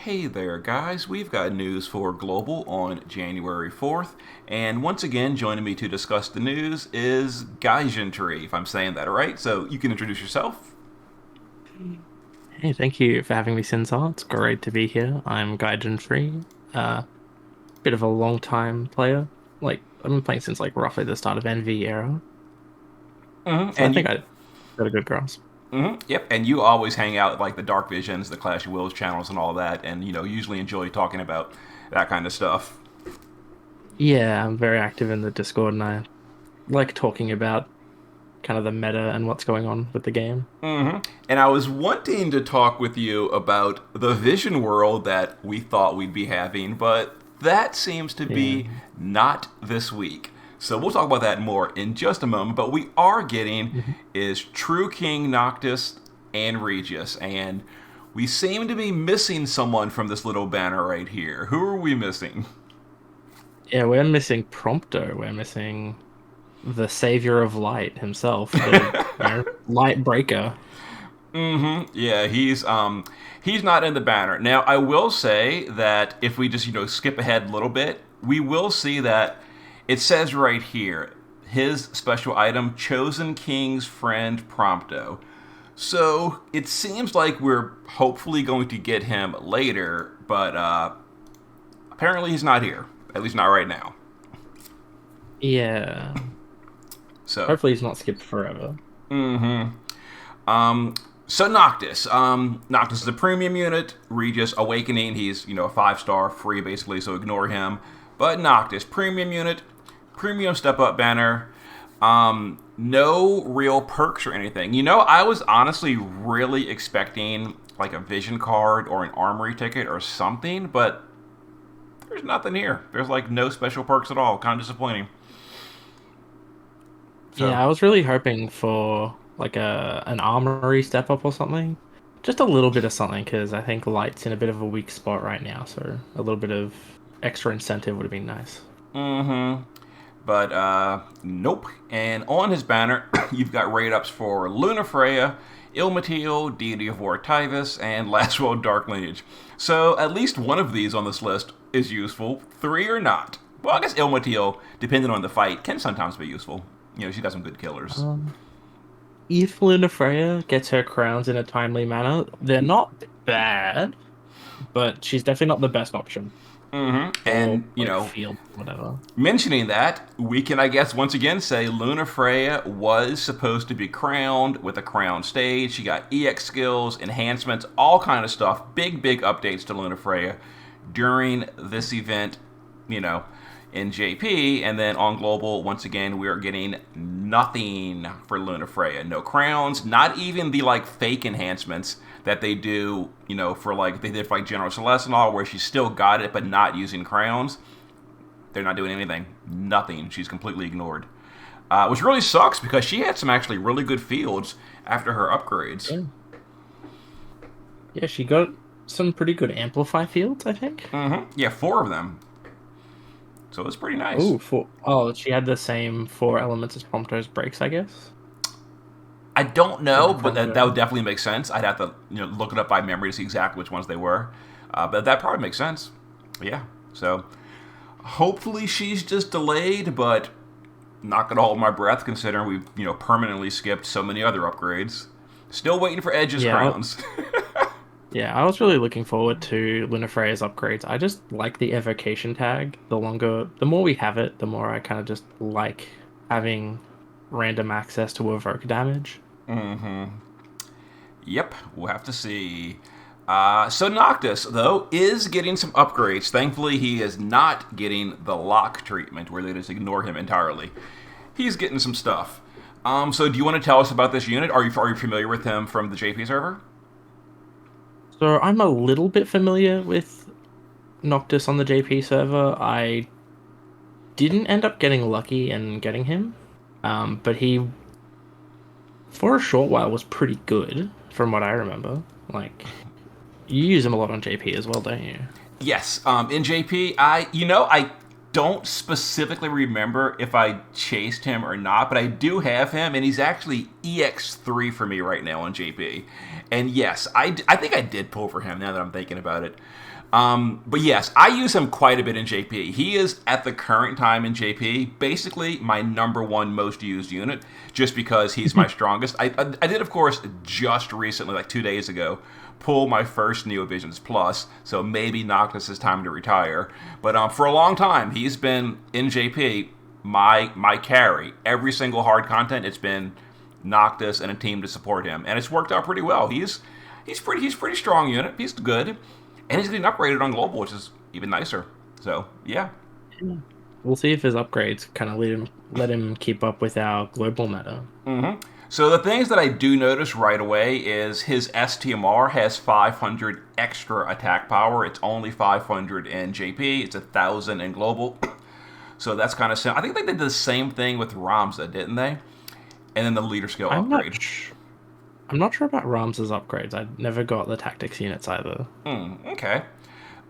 Hey there, guys. We've got news for Global on January 4th. And once again, joining me to discuss the news is GaijinTree, if I'm saying that right. So you can introduce yourself. Hey, thank you for having me, Sinzar. It's great to be here. I'm GaijinTree, bit of a long time player. I've been playing since roughly the start of NV era, so I And think you, I got a good grasp. yep, and you always hang out at, like the Dark Visions, the Clash of Wills channels, and all that, and usually enjoy talking about that kind of stuff. Yeah, I'm very active in the Discord, and I like talking about kind of the meta and what's going on with the game. And I was wanting to talk with you about the vision world that we thought we'd be having, but that seems to Yeah. be not this week. So we'll talk about that more in just a moment. But we are getting Mhm. is True King Noctis and Regis, and we seem to be missing someone from this little banner right here. Who are we missing? Yeah, we're missing Prompto. We're missing the savior of light himself, the light breaker. Yeah, he's not in the banner. Now, I will say that if we just, skip ahead a little bit, we will see that it says right here his special item chosen king's friend Prompto. So, it seems like we're hopefully going to get him later, but apparently he's not here. At least not right now. Yeah. So, Hopefully he's not skipped forever. Um, so Noctis. Noctis is a premium unit. Regis Awakening. He's a 5-star free basically, so ignore him. But Noctis, premium unit, premium step up banner. No real perks or anything. I was honestly really expecting like a vision card or an armory ticket or something, but there's nothing here. There's like no special perks at all. Kind of disappointing. So, Yeah, I was really hoping for like an armory step up or something. Just a little bit of something because I think Light's in a bit of a weak spot right now, so a little bit of extra incentive would have been nice. but nope. And on his banner, you've got rate ups for Lunafreya, Ilmatil, Deity of War Tivus, and Last World Dark Lineage. So at least one of these on this list is useful. Three or not. Well, I guess Ilmatil, depending on the fight, can sometimes be useful. She got some good killers. Um, if Lunafreya gets her crowns in a timely manner, they're not bad, but she's definitely not the best option for And, field, whatever. mentioning that, we can, I guess, once again say Luna Freya was supposed to be crowned with a crown stage. She got EX skills, enhancements, all kind of stuff. Big, big updates to Luna Freya during this event, you know, in JP. And then on Global, once again, we are getting nothing for Luna Freya. No crowns, not even the, like, fake enhancements that they do, for, like, they did for, like, General Celeste and all, where she still got it, but not using crowns. They're not doing anything. Nothing. She's completely ignored. Which really sucks because she had some actually really good fields after her upgrades. Yeah, yeah, she got some pretty good amplify fields, I think. Yeah, 4 of them. So it's pretty nice. She had the same four elements as Prompto's breaks, I guess. I don't Or know, did but that would Prompto? definitely make sense. I'd have to look it up by memory to see exactly which ones they were. But that probably makes sense. But yeah. So hopefully she's just delayed, but not gonna hold my breath considering we've permanently skipped so many other upgrades. Still waiting for Edge's Yeah, crowns. yeah, I was really looking forward to Lunafreya's upgrades. I just like the evocation tag. The more we have it, the more I kind of just like having random access to evoke damage. Yep, we'll have to see. So Noctis, though, is getting some upgrades. Thankfully, he is not getting the lock treatment, where they just ignore him entirely. He's getting some stuff. So do you want to tell us about this unit? Are you familiar with him from the JP server? So I'm a little bit familiar with Noctis on the JP server. I didn't end up getting lucky and getting him, but he for a short while was pretty good from what I remember. Like you use him a lot on JP as well, don't you? Yes. In JP, I don't specifically remember if I chased him or not, but I do have him, and he's actually EX3 for me right now on JP. And yes, I think I did pull for him now that I'm thinking about it. But yes, I use him quite a bit in JP. He is, at the current time in JP, basically my number one most used unit, just because he's my strongest. I did, of course, just recently, like 2 days ago, pull my first Neovisions Plus, so maybe Noctis is time to retire. But for a long time, he's been, in JP, my carry. Every single hard content, it's been Noctis and a team to support him, and it's worked out pretty well. He's pretty strong unit. He's good. And he's getting upgraded on global, which is even nicer. So, yeah. We'll see if his upgrades kind of let him keep up with our global meta. Mm-hmm. So the things that I do notice right away is his STMR has 500 extra attack power. It's only 500 in JP. It's 1,000 in global. So that's kind of simple. I think they did the same thing with Ramza, didn't they? And then the leader skill upgrade. I'm not sure about Ramza's upgrades. I never got the tactics units either. Okay.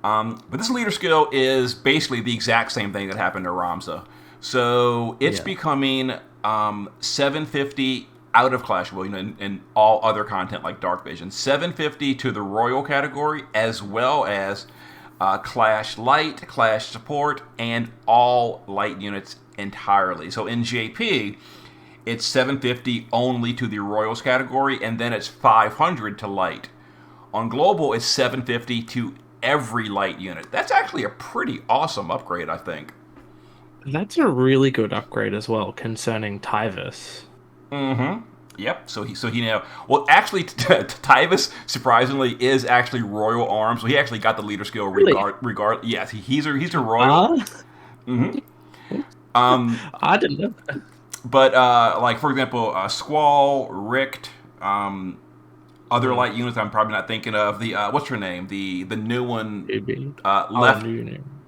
But this leader skill is basically the exact same thing that happened to Ramza. So it's becoming 750 out of Clash Royale, and all other content like Dark Vision. 750 to the Royal category, as well as Clash Light, Clash Support, and all light units entirely. So in JP, it's 750 only to the Royals category, and then it's 500 to light. On global, it's 750 to every light unit. That's actually a pretty awesome upgrade, I think. That's a really good upgrade as well, concerning Tyvis. Mm-hmm. Yep. So he now. Well, actually, Tyvis surprisingly is actually Royal Arms. So he actually got the leader skill. Really? Yes, he's a Royal. Mm-hmm. I didn't know that. But, like, for example, Squall, Richt, other light units I'm probably not thinking of. The, what's her name? The new one,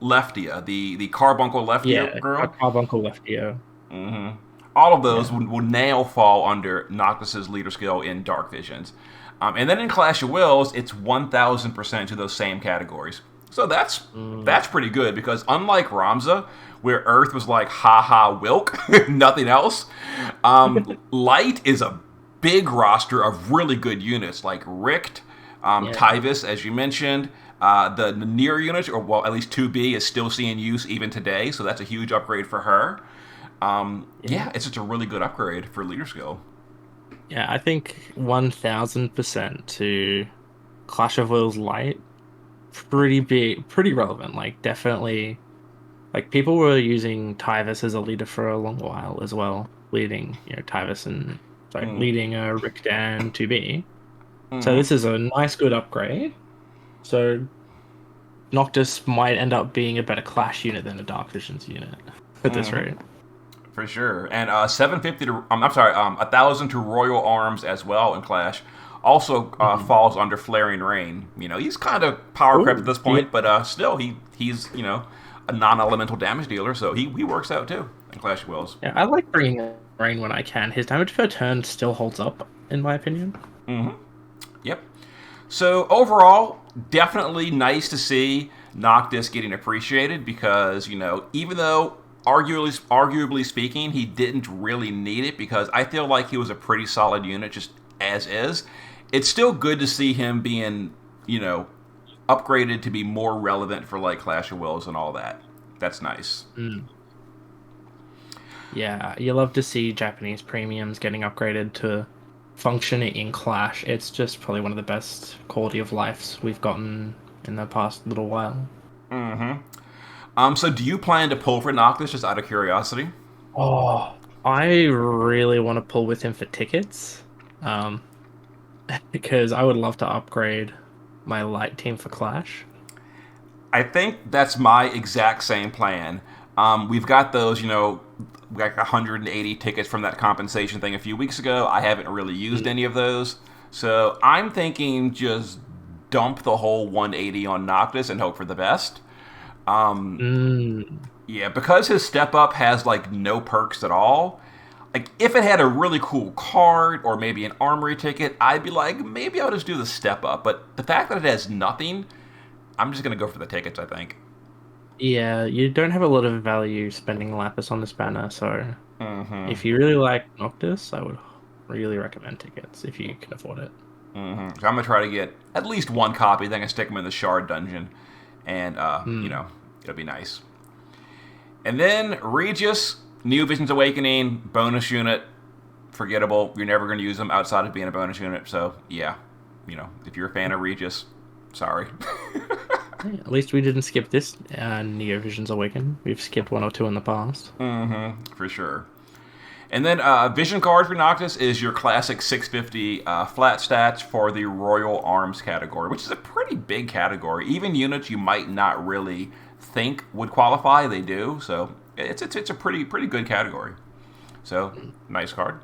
Leftia, the Carbuncle Leftia girl? Carbuncle Leftia. Mm-hmm. All of those will now fall under Noctis' leader skill in Dark Visions. And then in Clash of Wills, it's 1,000% to those same categories. So that's pretty good, because unlike Ramza, where Earth was like, ha Wilk, nothing else, Light is a big roster of really good units, like Richt, Tyvis, as you mentioned. The Near unit, or well, at least 2B, is still seeing use even today, so that's a huge upgrade for her. It's just a really good upgrade for leader skill. Yeah, I think 1,000% to Clash of Wills Light, pretty big, pretty relevant. Like, definitely, like, people were using Tyvis as a leader for a long while as well, leading, Tyvis and leading Richt and 2B. So this is a nice, good upgrade. So Noctis might end up being a better Clash unit than a Dark Visions unit at this rate. For sure. And 750 to, 1,000 to Royal Arms as well in Clash. Also falls under Flaring Rain. He's kind of power crept at this point, but still, he's a non-elemental damage dealer, so he works out too in Clash of Wills. Yeah, I like bringing Rain when I can. His damage per turn still holds up, in my opinion. Mm-hmm. Yep. So overall, definitely nice to see Noctis getting appreciated, because even though arguably speaking, he didn't really need it, because I feel like he was a pretty solid unit just as is. It's still good to see him being, upgraded to be more relevant for like Clash of Wills and all that. That's nice. Yeah, you love to see Japanese premiums getting upgraded to function in Clash. It's just probably one of the best quality of lives we've gotten in the past little while. So do you plan to pull for Noctis, just out of curiosity? Oh, I really want to pull with him for tickets. Because I would love to upgrade my light team for Clash. I think that's my exact same plan. We've got those, we got 180 tickets from that compensation thing a few weeks ago. I haven't really used any of those. So I'm thinking just dump the whole 180 on Noctis and hope for the best. Yeah, because his step up has like no perks at all. Like, if it had a really cool card or maybe an armory ticket, I'd be like, maybe I'll just do the step up. But the fact that it has nothing, I'm just gonna go for the tickets, I think. Yeah, you don't have a lot of value spending Lapis on this banner, so Mm-hmm. if you really like Noctis, I would really recommend tickets if you can afford it. Mm-hmm. So I'm gonna try to get at least one copy. Then I can stick them in the shard dungeon, and Hmm. it'll be nice. And then Regis, New Visions Awakening, bonus unit, forgettable. You're never gonna use them outside of being a bonus unit. So yeah, if you're a fan of Regis, sorry. Yeah, at least we didn't skip this Neo Visions Awaken. We've skipped one or two in the past. Mm-hmm. For sure. And then Vision card for Noctis is your classic 650 flat stats for the Royal Arms category, which is a pretty big category. Even units you might not really think would qualify, they do. So it's a pretty good category. So nice card.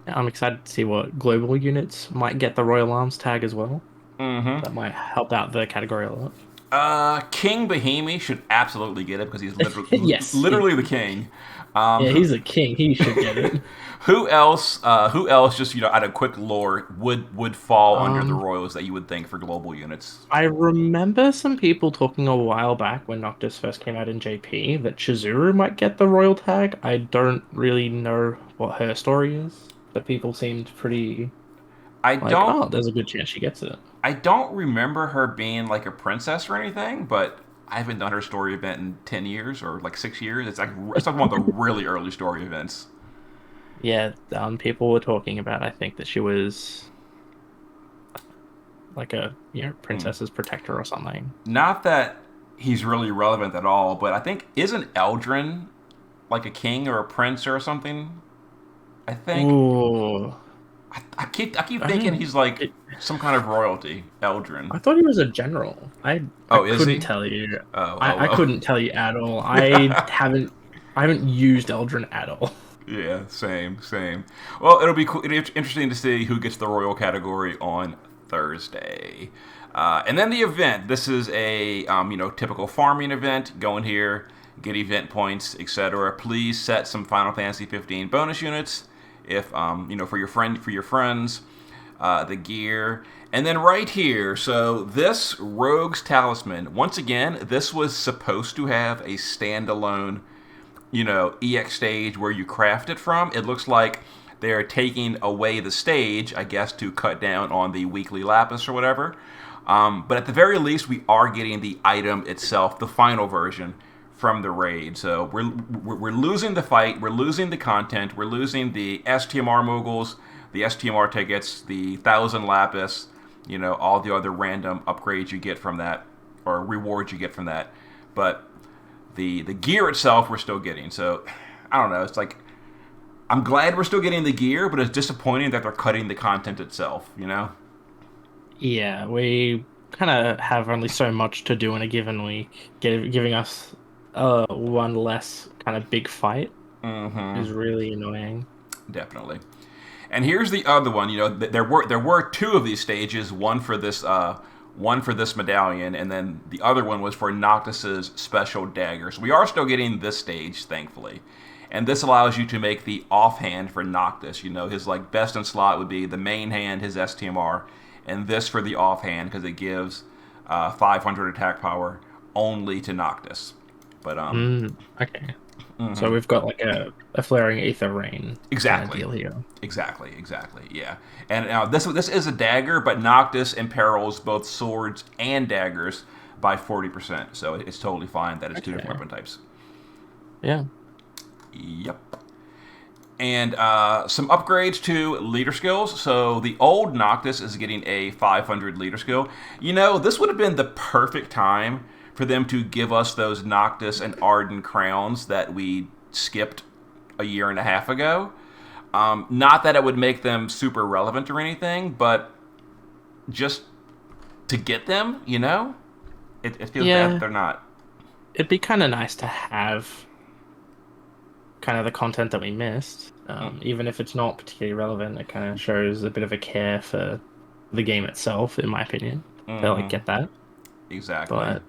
Yeah, I'm excited to see what global units might get the Royal Arms tag as well. Mm-hmm. That might help out the category a lot. King Bahimi should absolutely get it because he's Yes, literally the king. yeah, Who he's a king. He should get it. who else? Who else? Just out of quick lore would fall under the Um, royals that you would think for global units. I remember some people talking a while back when Noctis first came out in JP that Chizuru might get the royal tag. I don't really know what her story is, but people seemed pretty I like, don't oh, there's a good chance she gets it. I don't remember her being like a princess or anything, but I haven't done her story event in 10 years or like 6 years. It's like one of the really early story events. Yeah, people were talking about. I think that she was like a Hmm. princess's protector or something. Not that he's really relevant at all, but I think isn't Eldrin like a king or a prince or something? I think Ooh, I keep I thinking don't. he's like It, some kind of royalty, Eldrin. I thought he was a general. I Oh, is couldn't he? tell you. Oh, I oh, couldn't tell you at all. oh. I haven't used Eldrin at all. Yeah, same. Well, it'll be cool. It'll be interesting to see who gets the royal category on Thursday. And then the event. This is a typical farming event. Go in here, get event points, etc. Please set some Final Fantasy 15 bonus units if for your friends. The gear, and then right here. So this Rogue's Talisman. Once again, this was supposed to have a standalone EX stage where you craft it from. It looks like they're taking away the stage, I guess, to cut down on the weekly Lapis or whatever. But at the very least, we are getting the item itself, the final version from the raid. So we're losing the fight, we're losing the content, we're losing the STMR moguls, the STMR tickets, the 1,000 Lapis, all the other random upgrades you get from that, or rewards you get from that. But the gear itself we're still getting. So I don't know. It's like I'm glad we're still getting the gear, but it's disappointing that they're cutting the content itself. Yeah, we kind of have only so much to do in a given week. Giving us one less kind of big fight Mm-hmm. is really annoying. Definitely. And here's the other one. There were two of these stages. One for this medallion, and then the other one was for Noctis's special dagger. So we are still getting this stage, thankfully. And this allows you to make the offhand for Noctis. His like best in slot would be the main hand, his STMR, and this for the offhand because it gives 500 attack power only to Noctis. But Okay. So mhm. we've got like a flaring aether rain kind of Exactly. deal here. Exactly. Yeah, and this is a dagger, but Noctis imperils both swords and daggers by 40%. So it's totally fine that it's two different Okay. weapon types. Yeah. Yep. And some upgrades to leader skills. So the old Noctis is getting a 500 leader skill. This would have been the perfect time for them to give us those Noctis and Arden crowns that we skipped a year and a half ago. Not that it would make them super relevant or anything, but just to get them, it feels bad that Yeah. they're not. It'd be kind of nice to have kind of the content that we missed. Even if it's not particularly relevant, it kind of shows a bit of a care for the game itself, in my opinion. To like Mm-hmm. get that. Exactly. But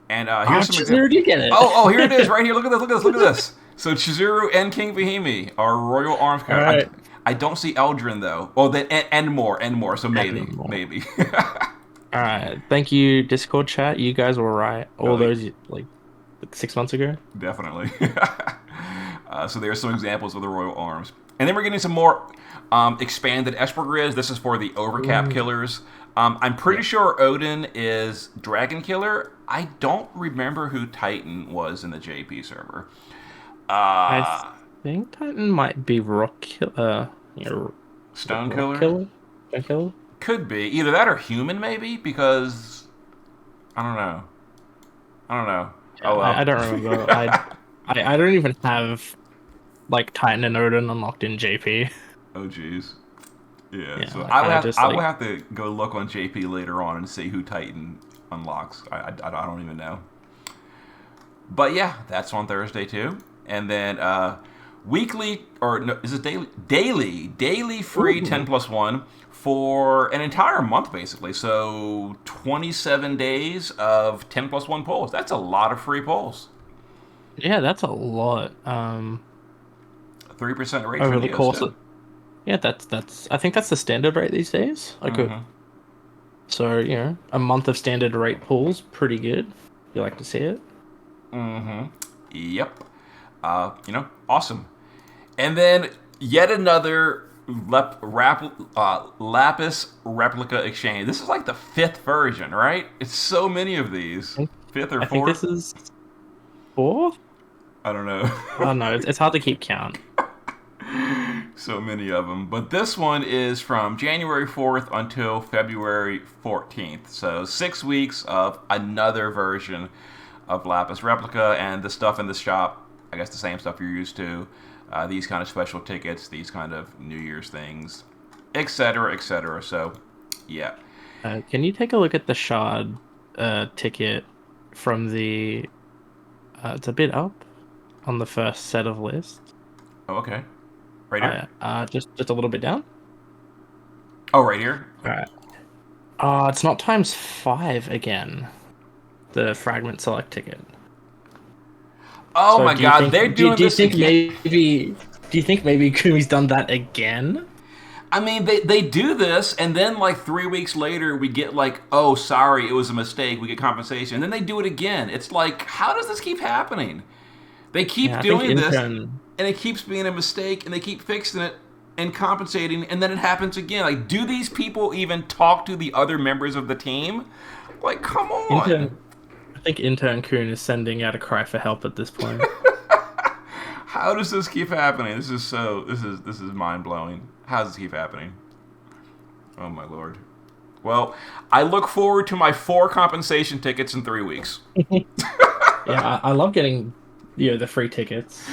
And oh, here's some examples. Chizuru did get Oh, here it is, it. right here. Look at this. So Chizuru and King Vahimi are Royal Arms All card. I, right. I don't see Eldrin though. Oh, then and more. So And maybe, more. maybe. All right. Thank you, Discord chat. You guys were right. All Oh, those like 6 months ago. definitely. So there's some examples of the Royal Arms. And then we're getting some more expanded Esper grids. This is for the overcap Ooh. killers. I'm pretty Yeah. sure Odin is Dragon Killer. I don't remember who Titan was in the JP server. I Uh, think Titan might be Rock Killer. Stone Rock Killer? Killer? Stone Killer? Could be. Either that or human, maybe, because I don't know. I don't know. Yeah, Oh I well. don't remember. I don't even have like Titan and Odin unlocked in JP. Oh jeez. Yeah. Yeah, So like I just I will like have to go look on JP later on and see who Titan unlocks. I don't even know. But yeah, that's on Thursday too. And then weekly or no, is it daily free ooh, 10+1 for an entire month basically. So 27 days of 10+1 polls. That's a lot of free polls. yeah, that's a lot. 3% rate for Over the Neos course too. of yeah, that's I think that's the standard rate these days. Like Mm-hmm. so, a month of standard rate pools, pretty good. You like to see it? Mm-hmm. Yep. Awesome. And then yet another Lapis replica exchange. This is like the fifth version, right? It's so many of these. Fifth or I think this fourth? is fourth. I don't know. I don't know. It's hard to keep count. So many of them. But this one is from January 4th until February 14th. So 6 weeks of another version of Lapis Replica, and the stuff in the shop, I guess the same stuff you're used to. These kind of special tickets, these kind of New Year's things, etc., etc. So, yeah. Can you take a look at the shard ticket from the? It's a bit up on the first set of lists. Oh, okay. Right here? Just a little bit down. Oh, right here? All right. It's not times five again. The fragment select ticket. Oh So my god, they're doing do you this think again. maybe Kumi's done that again? I mean, they do this, and then like 3 weeks later, we get like, oh, sorry, it was a mistake. We get compensation, and then they do it again. It's like, how does this keep happening? They keep Yeah, I think doing this, intern. and it keeps being a mistake, and they keep fixing it and compensating, and then it happens again. Like, do these people even talk to the other members of the team? Like, come on. Intern. I think intern Kun is sending out a cry for help at this point. How does this keep happening? This is mind blowing. How does this keep happening? Oh my lord. Well, I look forward to my 4 compensation tickets in 3 weeks. Yeah, I love getting the free tickets.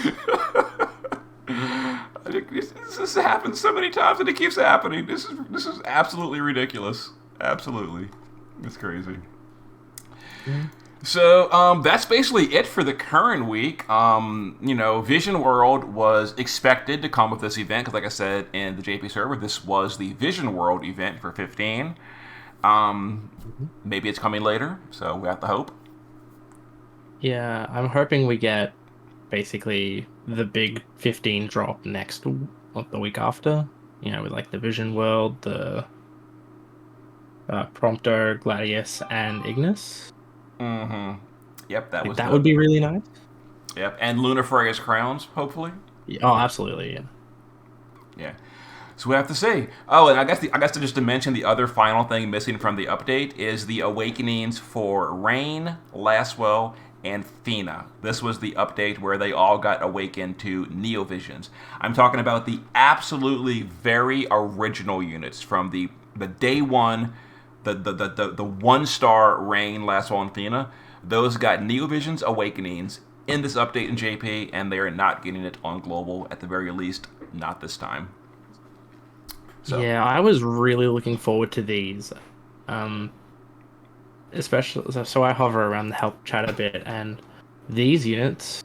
This has happened so many times and it keeps happening. This is absolutely ridiculous. Absolutely, it's crazy. Yeah. So that's basically it for the current week. Vision World was expected to come with this event because, like I said in the JP server, this was the Vision World event for 15. Maybe it's coming later, so we have to hope. Yeah, I'm hoping we get basically the big 15 drop next like the week after. With like the Vision World, the Prompto, Gladius, and Ignis. Mm-hmm. Yep, that Like was that the. would be really nice. Yep, and Luna Freya's crowns, hopefully. Yeah, oh, absolutely. Yeah. Yeah. So we have to see. Oh, and I guess just to mention the other final thing missing from the update is the awakenings for Rain, Laswell, and Fina. This was the update where they all got awakened to Neovisions. I'm talking about the absolutely very original units from the day one, the 1-star Rain, Laswell, and Fina. Those got Neovisions awakenings in this update in JP, and they are not getting it on global, at the very least, not this time. So, Yeah, I was really looking forward to these. Um, Especially so I hover around the help chat a bit, and these units,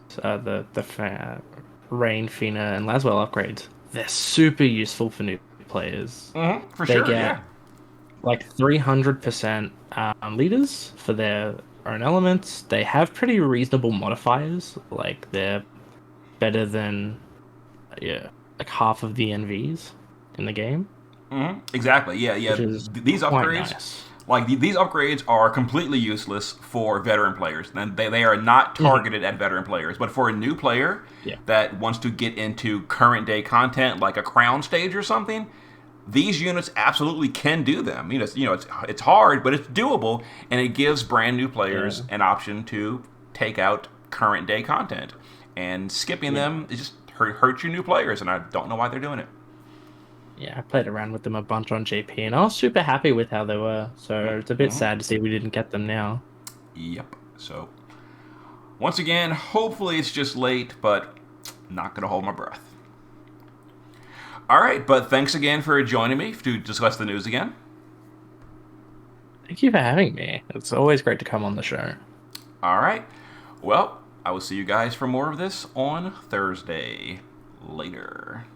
Rain, Fina, and Laswell upgrades, they're super useful for new players. for They sure, get yeah. like 300% leaders for their own elements. They have pretty reasonable modifiers, like they're better than like half of the NVs in the game, Exactly, yeah, yeah. which is These quite upgrades nice. Like these upgrades are completely useless for veteran players, and they are not targeted at veteran players. But for a new player Yeah. that wants to get into current day content, like a crown stage or something, these units absolutely can do them. It's hard, but it's doable, and it gives brand new players Yeah. an option to take out current day content. And skipping Yeah. them it just hurts your new players, and I don't know why they're doing it. Yeah, I played around with them a bunch on GP, and I was super happy with how they were. So it's a bit sad to see we didn't get them now. Yep. So once again, hopefully it's just late, but not gonna hold my breath. All right, but thanks again for joining me to discuss the news again. Thank you for having me. It's always great to come on the show. All right. Well, I will see you guys for more of this on Thursday. Later.